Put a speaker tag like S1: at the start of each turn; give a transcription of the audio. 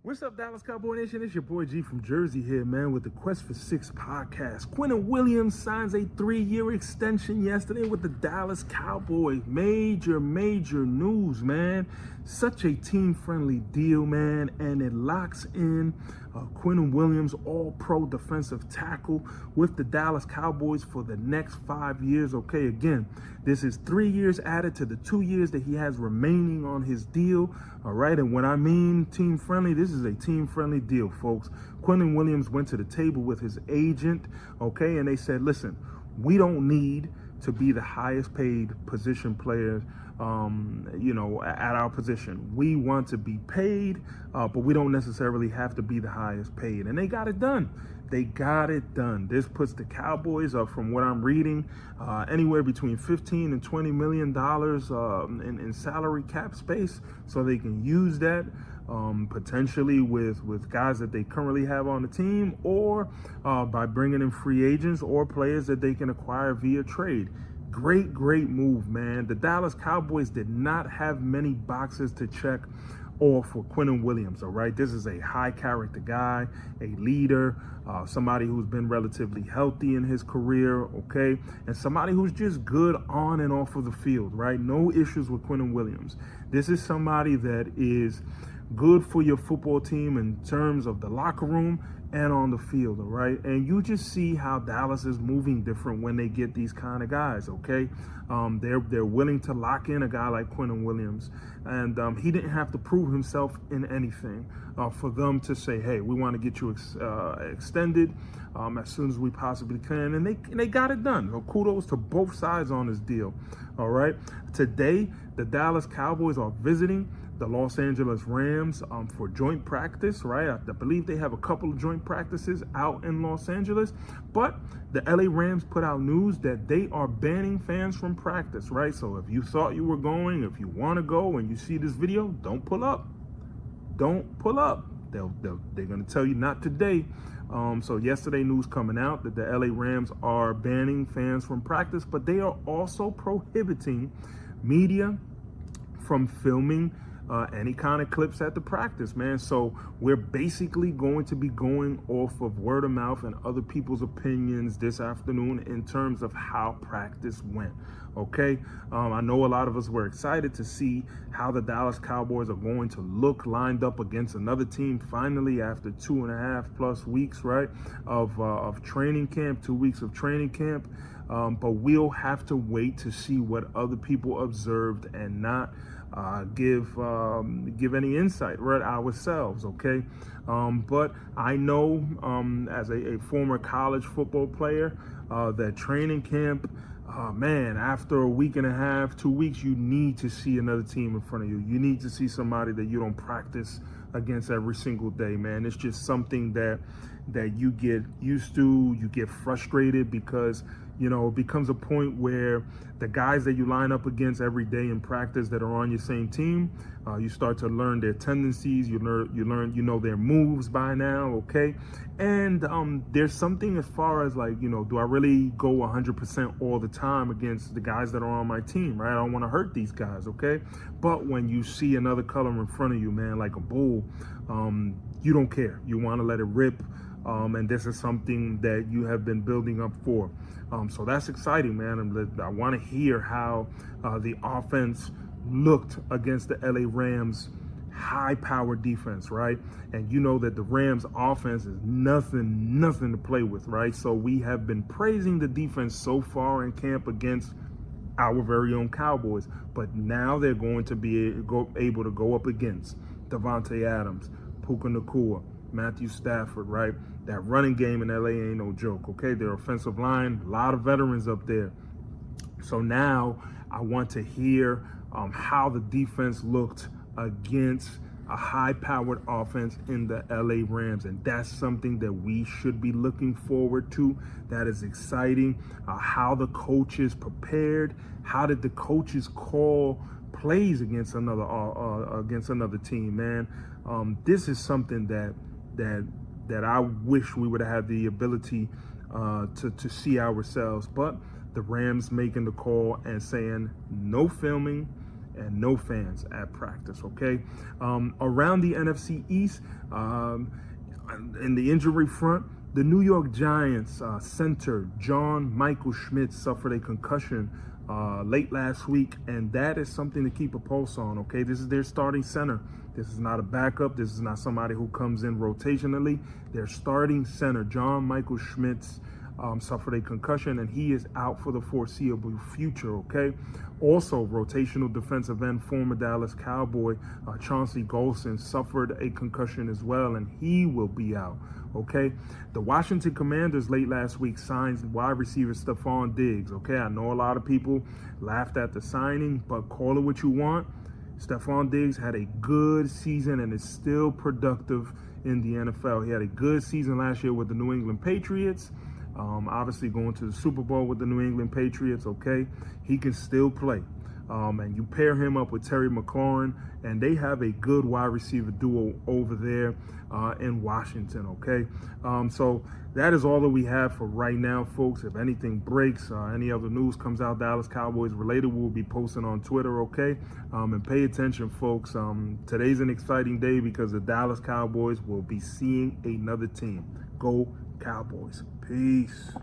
S1: What's up, Dallas Cowboy Nation? It's your boy G from Jersey here, man, with the Quest for Six podcast. Quinnen Williams signs a 3-year extension yesterday with the Dallas Cowboys. Major news, man. Such a team-friendly deal, man, and it locks in Quinnen Williams, all-pro defensive tackle with the Dallas Cowboys for the next 5 years. Okay, again, this is 3 years added to the 2 years that he has remaining on his deal. All right, and when I mean team-friendly, this is a team-friendly deal, folks. Quinnen Williams went to the table with his agent, okay, and they said, listen, we don't need to be the highest paid position players, at our position. We want to be paid, but we don't necessarily have to be the highest paid. And they got it done. They got it done. This puts the Cowboys up, from what I'm reading, anywhere between $15 and $20 million in salary cap space, so they can use that potentially with guys that they currently have on the team, or by bringing in free agents or players that they can acquire via trade. Great move, man. The Dallas Cowboys did not have many boxes to check off for Quinnen Williams, all right? This is a high-character guy, a leader, somebody who's been relatively healthy in his career, okay? And somebody who's just good on and off of the field, right? No issues with Quinnen Williams. This is somebody that is good for your football team in terms of the locker room and on the field, all right? And you just see how Dallas is moving different when they get these kind of guys, okay? They're willing to lock in a guy like Quinnen Williams, and he didn't have to prove himself in anything for them to say, hey, we want to get you extended as soon as we possibly can, and they got it done. So kudos to both sides on this deal, all right? Today, the Dallas Cowboys are visiting the Los Angeles Rams for joint practice, right? I believe they have a couple of joint practices out in Los Angeles, but the LA Rams put out news that they are banning fans from practice, right? So if you thought you were going, if you want to go and you see this video, don't pull up. Don't pull up. They're going to tell you not today. So yesterday news coming out that the LA Rams are banning fans from practice, but they are also prohibiting media from filming any kind of clips at the practice, man. So we're basically going to be going off of word of mouth and other people's opinions this afternoon in terms of how practice went, okay? I know a lot of us were excited to see how the Dallas Cowboys are going to look lined up against another team finally after 2.5+ weeks, right, of training camp, 2 weeks of training camp. But we'll have to wait to see what other people observed and not give any insight, right, ourselves, okay? But I know as a former college football player that training camp, man, after a week and a half, 2 weeks, you need to see another team in front of you. You need to see somebody that you don't practice against every single day, man. It's just something that you get used to. You get frustrated because, you know, it becomes a point where the guys that you line up against every day in practice that are on your same team, you start to learn their tendencies. You know their moves by now, okay? And there's something as far as like, you know, do I really go 100% all the time against the guys that are on my team, right? I don't want to hurt these guys, okay? But when you see another color in front of you, man, like a bull, you don't care. You want to let it rip. And this is something that you have been building up for. So that's exciting, man. And I want to hear how the offense looked against the LA Rams high-powered defense, right? And you know that the Rams offense is nothing to play with, right? So we have been praising the defense so far in camp against our very own Cowboys, but now they're going to be able to go up against Devontae Adams, Puka Nacua, Matthew Stafford, right? That running game in LA ain't no joke, okay? Their offensive line, a lot of veterans up there. So now I want to hear how the defense looked against a high-powered offense in the LA Rams, and that's something that we should be looking forward to. That is exciting. How the coaches prepared, how did the coaches call plays against another team, man? This is something that I wish we would have had the ability to see ourselves, but the Rams making the call and saying no filming and no fans at practice, okay? Around the NFC East, in the injury front, the New York Giants center John Michael Schmidt suffered a concussion late last week, and that is something to keep a pulse on, okay? This is their starting center. This is not a backup. This is not somebody who comes in rotationally. Their starting center, John Michael Schmidt, suffered a concussion, and he is out for the foreseeable future, okay? Also, rotational defensive end, former Dallas Cowboy, Chauncey Golson, suffered a concussion as well, and he will be out, okay? The Washington Commanders late last week signed wide receiver Stephon Diggs, okay? I know a lot of people laughed at the signing, but call it what you want. Stephon Diggs had a good season and is still productive in the NFL. He had a good season last year with the New England Patriots. Obviously going to the Super Bowl with the New England Patriots, okay? He can still play. And you pair him up with Terry McLaurin, and they have a good wide receiver duo over there in Washington, okay? So that is all that we have for right now, folks. If anything breaks, any other news comes out Dallas Cowboys related, we'll be posting on Twitter, okay? And pay attention, folks. Today's an exciting day because the Dallas Cowboys will be seeing another team. Go Cowboys. Peace.